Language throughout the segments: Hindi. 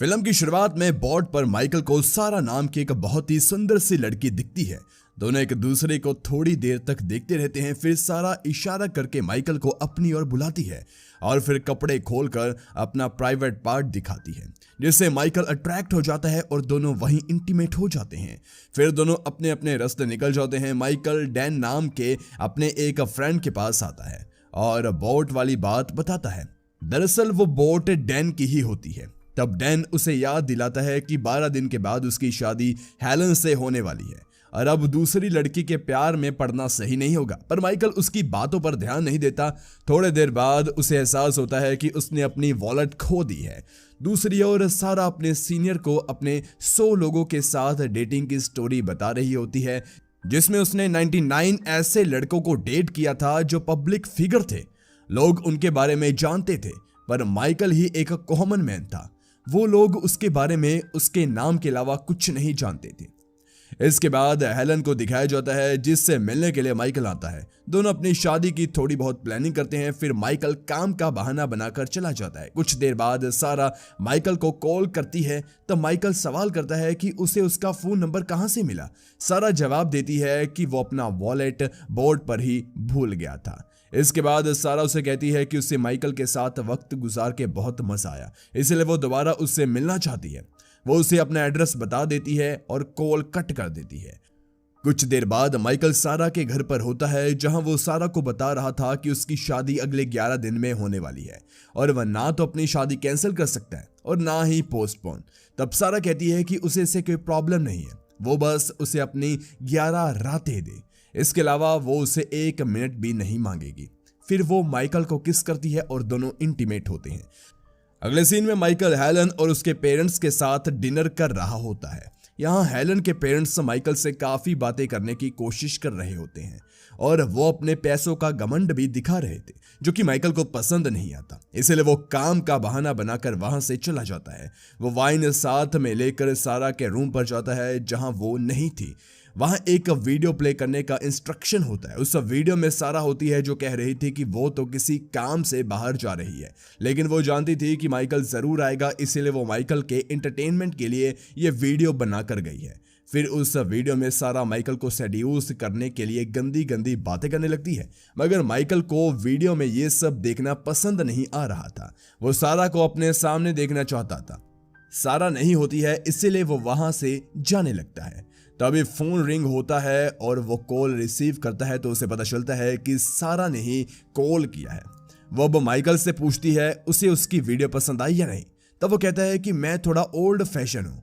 फिल्म की शुरुआत में बोर्ड पर माइकल को सारा नाम की एक बहुत ही सुंदर सी लड़की दिखती है। दोनों एक दूसरे को थोड़ी देर तक देखते रहते हैं। फिर सारा इशारा करके माइकल को अपनी ओर बुलाती है और फिर कपड़े खोलकर अपना प्राइवेट पार्ट दिखाती है, जिससे माइकल अट्रैक्ट हो जाता है और दोनों वहीं इंटीमेट हो जाते हैं। फिर दोनों अपने अपने रास्ते निकल जाते हैं। माइकल डैन नाम के अपने एक फ्रेंड के पास आता है और बोट वाली बात बताता है। दरअसल वो बोट डैन की ही होती है। तब डैन उसे याद दिलाता है कि 12 दिन के बाद उसकी शादी हेलन से होने वाली है और अब दूसरी लड़की के प्यार में पड़ना सही नहीं होगा। पर माइकल उसकी बातों पर ध्यान नहीं देता। थोड़े देर बाद उसे एहसास होता है कि उसने अपनी वॉलेट खो दी है। दूसरी ओर सारा अपने सीनियर को अपने 100 लोगों के साथ डेटिंग की स्टोरी बता रही होती है, जिसमें उसने 99 ऐसे लड़कों को डेट किया था जो पब्लिक फिगर थे। लोग उनके बारे में जानते थे, पर माइकल ही एक कॉमन मैन था। वो लोग उसके बारे में उसके नाम के अलावा कुछ नहीं जानते थे। इसके बाद हेलन को दिखाया जाता है, जिससे मिलने के लिए माइकल आता है। दोनों अपनी शादी की थोड़ी बहुत प्लानिंग करते हैं। फिर माइकल काम का बहाना बनाकर चला जाता है। कुछ देर बाद सारा माइकल को कॉल करती है, तो माइकल सवाल करता है कि उसे उसका फोन नंबर कहां से मिला। सारा जवाब देती है कि वो अपना वॉलेट बोर्ड पर ही भूल गया था। इसके बाद सारा उसे कहती है कि उसे माइकल के साथ वक्त गुजार के बहुत मजा आया, इसलिए वो दोबारा उससे मिलना चाहती है। वो उसे अपना एड्रेस बता देती है और कॉल कट कर देती है। कुछ देर बाद माइकल सारा के घर पर होता है, जहां वो सारा को बता रहा था कि उसकी शादी अगले 11 दिन में होने वाली है और वह ना तो अपनी शादी कैंसिल कर सकता है और ना ही पोस्टपोन। तब सारा कहती है कि उसे इससे कोई प्रॉब्लम नहीं है, वो बस उसे अपनी 11 रातें दे। इसके अलावा वो उसे 1 मिनट भी नहीं मांगेगी। फिर वो माइकल को किस करती है और दोनों इंटीमेट होते हैं। अगले सीन में माइकल हेलन और उसके पेरेंट्स के साथ डिनर कर रहा होता है। यहाँ हेलन के पेरेंट्स माइकल से काफी बातें करने की कोशिश कर रहे होते हैं और वो अपने पैसों का घमंड भी दिखा रहे थे, जो कि माइकल को पसंद नहीं आता। इसलिए वो काम का बहाना बनाकर वहां से चला जाता है। वो वाइन साथ में लेकर सारा के रूम पर जाता है, जहां वो नहीं थी। वहां एक वीडियो प्ले करने का इंस्ट्रक्शन होता है। उस वीडियो में सारा होती है, जो कह रही थी कि वो तो किसी काम से बाहर जा रही है, लेकिन वो जानती थी कि माइकल जरूर आएगा, इसीलिए वो माइकल के एंटरटेनमेंट के लिए ये वीडियो बनाकर गई है। फिर उस वीडियो में सारा माइकल को सेड्यूस करने के लिए गंदी गंदी बातें करने लगती है, मगर माइकल को वीडियो में ये सब देखना पसंद नहीं आ रहा था। वो सारा को अपने सामने देखना चाहता था। सारा नहीं होती है, इसीलिए वो वहां से जाने लगता है। तभी फोन रिंग होता है और वो कॉल रिसीव करता है, तो उसे पता चलता है कि सारा ने ही कॉल किया है। वो अब माइकल से पूछती है उसे उसकी वीडियो पसंद आई या नहीं। तब वो कहता है कि मैं थोड़ा ओल्ड फैशन हूं,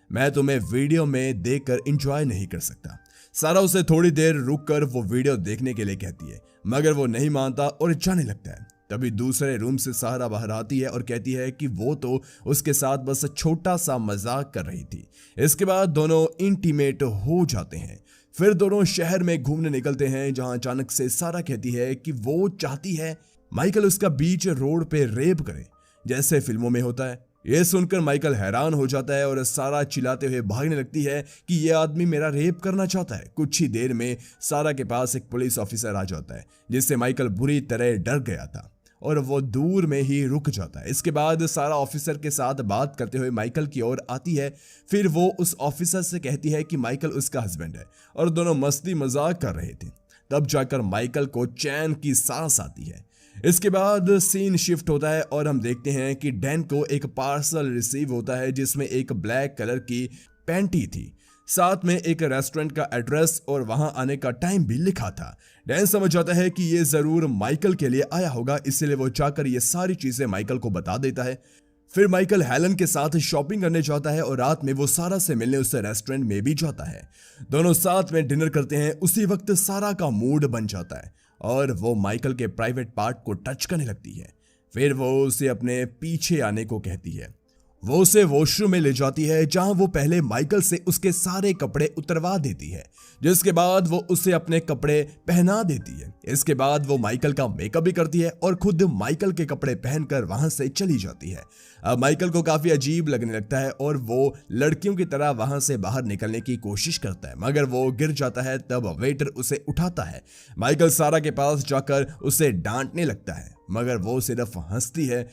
मैं तुम्हें वीडियो में देखकर एंजॉय नहीं कर सकता। सारा उसे थोड़ी देर रुक कर वो वीडियो देखने के लिए कहती है, मगर वो नहीं मानता और जाने लगता है। तभी दूसरे रूम से सारा बाहर आती है और कहती है कि वो तो उसके साथ बस छोटा सा मजाक कर रही थी। इसके बाद दोनों इंटीमेट हो जाते हैं। फिर दोनों शहर में घूमने निकलते हैं, जहां अचानक से सारा कहती है कि वो चाहती है माइकल उसका बीच रोड पे रेप करे, जैसे फिल्मों में होता है। यह सुनकर माइकल हैरान हो जाता है और सारा चिल्लाते हुए भागने लगती है कि यह आदमी मेरा रेप करना चाहता है। कुछ ही देर में सारा के पास एक पुलिस ऑफिसर आ जाता है, जिससे माइकल बुरी तरह डर गया था और वो दूर में ही रुक जाता है। इसके बाद सारा ऑफिसर के साथ बात करते हुए माइकल की ओर आती है। फिर वो उस ऑफिसर से कहती है कि माइकल उसका हस्बैंड है और दोनों मस्ती मजाक कर रहे थे। तब जाकर माइकल को चैन की सांस आती है। इसके बाद सीन शिफ्ट होता है और हम देखते हैं कि डैन को एक पार्सल रिसीव होता है, जिसमें एक ब्लैक कलर की पैंटी थी, साथ में एक रेस्टोरेंट का एड्रेस और वहां आने का टाइम भी लिखा था। डैन समझ जाता है कि ये जरूर माइकल के लिए आया होगा, इसलिए वो जाकर ये सारी चीजें माइकल को बता देता है। फिर माइकल हेलन के साथ शॉपिंग करने जाता है और रात में वो सारा से मिलने उस रेस्टोरेंट में भी जाता है। दोनों साथ में डिनर करते हैं। उसी वक्त सारा का मूड बन जाता है और वो माइकल के प्राइवेट पार्ट को टच करने लगती है। फिर वो उसे अपने पीछे आने को कहती है। वो उसे वॉशरूम में ले जाती है, जहां वो पहले माइकल से उसके सारे कपड़े उतरवा देती है, जिसके बाद वो उसे अपने कपड़े पहना देती है। इसके बाद वो माइकल का मेकअप भी करती है और खुद माइकल के कपड़े पहनकर वहां से चली जाती है। अब माइकल को काफी अजीब लगने लगता है और वो लड़कियों की तरह वहां से बाहर निकलने की कोशिश करता है, मगर वो गिर जाता है। तब वेटर उसे उठाता है। माइकल सारा के पास जाकर उसे डांटने लगता है, मगर वो सिर्फ हंसती है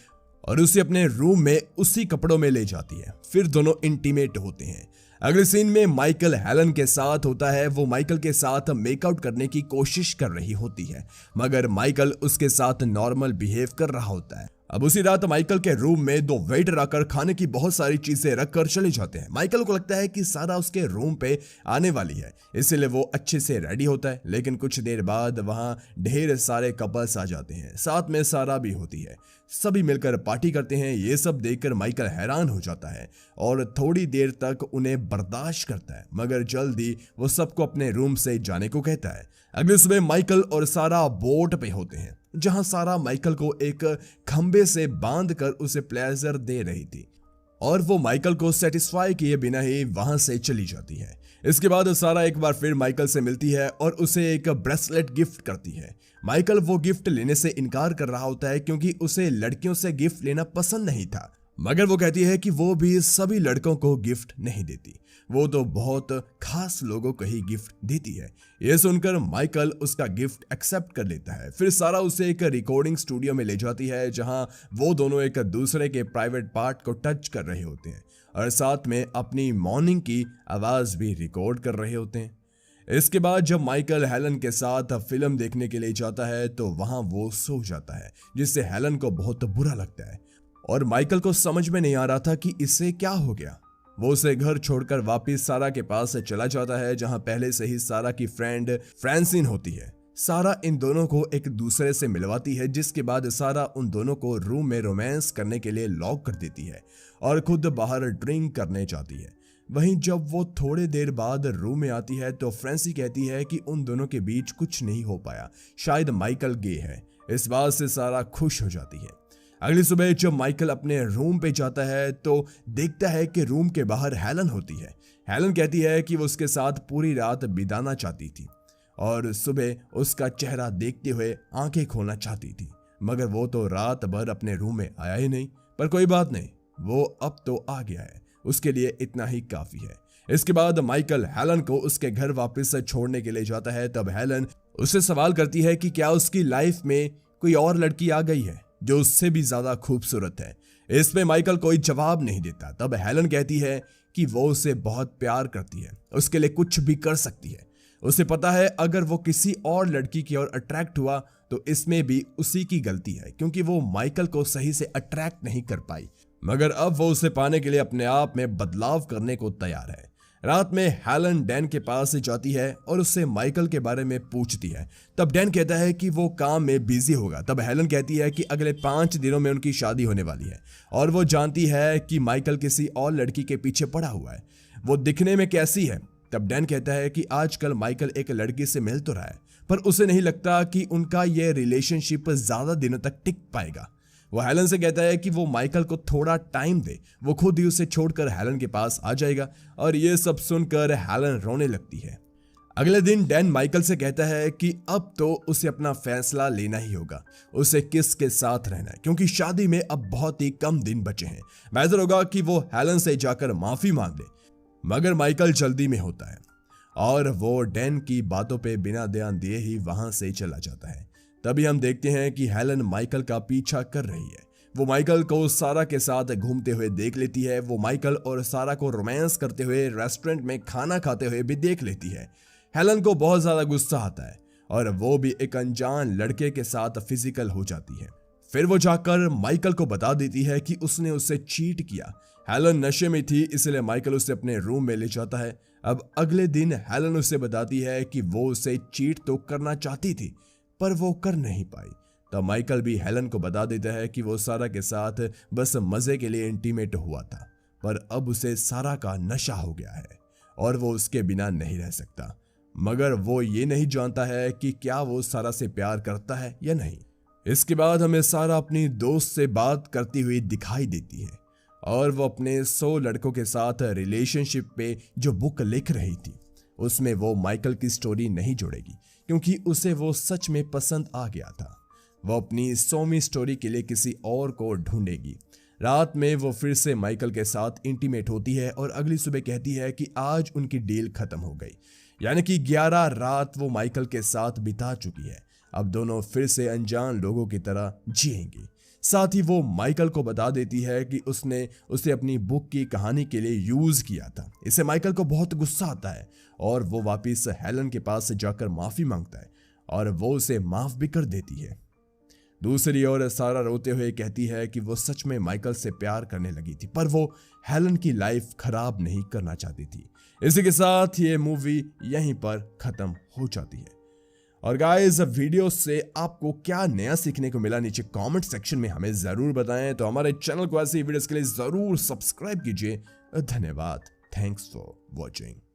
और उसे अपने रूम में उसी कपड़ों में ले जाती है। फिर दोनों इंटीमेट होते हैं। अगले सीन में माइकल हेलन के साथ होता है। वो माइकल के साथ मेकआउट करने की कोशिश कर रही होती है, मगर माइकल उसके साथ नॉर्मल बिहेव कर रहा होता है। अब उसी रात माइकल के रूम में दो वेटर आकर खाने की बहुत सारी चीजें रखकर चले जाते हैं। माइकल को लगता है कि सारा उसके रूम पे आने वाली है, इसलिए वो अच्छे से रेडी होता है। लेकिन कुछ देर बाद वहां ढेर सारे कपल्स आ जाते हैं, साथ में सारा भी होती है। सभी मिलकर पार्टी करते हैं। ये सब देखकर माइकल हैरान हो जाता है और थोड़ी देर तक उन्हें बर्दाश्त करता है, मगर जल्दी वो सबको अपने रूम से जाने को कहता है। अगले सुबह माइकल और सारा बोट पे होते हैं, जहां सारा माइकल को एक खंबे से बांधकर उसे प्लेजर दे रही थी और वो माइकल को सेटिस्फाई किए बिना ही वहां से चली जाती है। इसके बाद सारा एक बार फिर माइकल से मिलती है और उसे एक ब्रेसलेट गिफ्ट करती है। माइकल वो गिफ्ट लेने से इनकार कर रहा होता है क्योंकि उसे लड़कियों से गिफ्ट लेना पसंद नहीं था, मगर वो कहती है कि वो भी सभी लड़कों को गिफ्ट नहीं देती, वो तो बहुत खास लोगों को ही गिफ्ट देती है। ये सुनकर माइकल उसका गिफ्ट एक्सेप्ट कर लेता है। फिर सारा उसे एक रिकॉर्डिंग स्टूडियो में ले जाती है, जहां वो दोनों एक दूसरे के प्राइवेट पार्ट को टच कर रहे होते हैं और साथ में अपनी मॉर्निंग की आवाज भी रिकॉर्ड कर रहे होते हैं। इसके बाद जब माइकल हेलन के साथ फिल्म देखने के लिए जाता है तो वहां वो सो जाता है, जिससे हेलन को बहुत बुरा लगता है और माइकल को समझ में नहीं आ रहा था कि इससे क्या हो गया। वो उसे घर छोड़कर वापस सारा के पास चला जाता है, जहां पहले से ही सारा की फ्रेंड फ्रांसिन होती है। सारा इन दोनों को एक दूसरे से मिलवाती है, जिसके बाद सारा उन दोनों को रूम में रोमांस करने के लिए लॉक कर देती है और खुद बाहर ड्रिंक करने जाती है। वहीं जब वो थोड़े देर बाद रूम में आती है तो फ्रांसी कहती है कि उन दोनों के बीच कुछ नहीं हो पाया, शायद माइकल गे है। इस बात से सारा खुश हो जाती है। अगली सुबह जब माइकल अपने रूम पे जाता है तो देखता है कि रूम के बाहर हेलन होती है। हेलन कहती है कि वो उसके साथ पूरी रात बिताना चाहती थी और सुबह उसका चेहरा देखते हुए आंखें खोलना चाहती थी, मगर वो तो रात भर अपने रूम में आया ही नहीं। पर कोई बात नहीं, वो अब तो आ गया है, उसके लिए इतना ही काफी है। इसके बाद माइकल हेलन को उसके घर वापस छोड़ने के लिए जाता है। तब हेलन उससे सवाल करती है कि क्या उसकी लाइफ में कोई और लड़की आ गई है जो उससे भी ज्यादा खूबसूरत है। इस पे माइकल कोई जवाब नहीं देता। तब हेलन कहती है कि वो उसे बहुत प्यार करती है, उसके लिए कुछ भी कर सकती है। उसे पता है अगर वो किसी और लड़की की ओर अट्रैक्ट हुआ तो इसमें भी उसी की गलती है, क्योंकि वो माइकल को सही से अट्रैक्ट नहीं कर पाई। मगर अब वो उसे पाने के लिए अपने आप में बदलाव करने को तैयार है। रात में हेलन डैन के पास जाती है और उससे माइकल के बारे में पूछती है। तब डैन कहता है कि वो काम में बिजी होगा। तब हेलन कहती है कि अगले 5 दिनों में उनकी शादी होने वाली है और वो जानती है कि माइकल किसी और लड़की के पीछे पड़ा हुआ है। वो दिखने में कैसी है? तब डैन कहता है कि आजकल माइकल एक लड़की से मिल तो रहा है, पर उसे नहीं लगता कि उनका यह रिलेशनशिप ज्यादा दिनों तक टिक पाएगा। वो हेलन से कहता है कि वो माइकल को थोड़ा टाइम दे, वो खुद ही उसे छोड़कर हेलन के पास आ जाएगा। और ये सब सुनकर हेलन रोने लगती है। अगले दिन डैन माइकल से कहता है कि अब तो उसे अपना फैसला लेना ही होगा, उसे किसके साथ रहना है, क्योंकि शादी में अब बहुत ही कम दिन बचे हैं। बेहतर होगा कि वो हेलन से जाकर माफी मांग ले। मगर माइकल जल्दी में होता है और वो डैन की बातों पे बिना ध्यान दिए ही वहां से चला जाता है। तभी हम देखते हैं कि हेलन माइकल का पीछा कर रही है। वो माइकल को सारा के साथ घूमते हुए देख लेती है। वो माइकल और सारा को रोमांस करते हुए रेस्टोरेंट में खाना खाते हुए भी देख लेती है। हेलन को बहुत ज्यादा गुस्सा आता है और वो भी एक अनजान लड़के के साथ फिजिकल हो जाती है। फिर वो जाकर माइकल को बता देती है कि उसने उससे चीट किया। हेलन नशे में थी, इसलिए माइकल उसे अपने रूम में ले जाता है। अब अगले दिन हेलन उसे बताती है कि वो उसे चीट तो करना चाहती थी, पर वो कर नहीं पाई। तब माइकल भी हेलन को बता देता है कि वो सारा के साथ बस मजे के लिए इंटीमेट हुआ था, पर अब उसे सारा का नशा हो गया है और वो उसके बिना नहीं रह सकता। मगर वो ये नहीं जानता है कि क्या वो सारा से प्यार करता है या नहीं। इसके बाद हमें सारा अपनी दोस्त से बात करती हुई दिखाई देती है और वो अपने 100 लड़कों के साथ रिलेशनशिप पे जो बुक लिख रही थी उसमें वो माइकल की स्टोरी नहीं जोड़ेगी, क्योंकि उसे वो सच में पसंद आ गया था। वो अपनी 100वीं स्टोरी के लिए किसी और को ढूंढेगी। रात में वो फिर से माइकल के साथ इंटीमेट होती है और अगली सुबह कहती है कि आज उनकी डील खत्म हो गई, यानी कि 11 रात वो माइकल के साथ बिता चुकी है। अब दोनों फिर से अनजान लोगों की तरह जिएंगी। साथ ही वो माइकल को बता देती है कि उसने उसे अपनी बुक की कहानी के लिए यूज किया था। इससे माइकल को बहुत गुस्सा आता है और वो वापस हेलन के पास जाकर माफी मांगता है और वो उसे माफ भी कर देती है। दूसरी ओर सारा रोते हुए कहती है कि वो सच में माइकल से प्यार करने लगी थी, पर वो हेलन की लाइफ खराब नहीं करना चाहती थी। इसी के साथ ये मूवी यहीं पर खत्म हो जाती है। और गाइस, वीडियो से आपको क्या नया सीखने को मिला नीचे कमेंट सेक्शन में हमें जरूर बताएं। तो हमारे चैनल को ऐसी वीडियोस के लिए जरूर सब्सक्राइब कीजिए। धन्यवाद। Thanks for watching.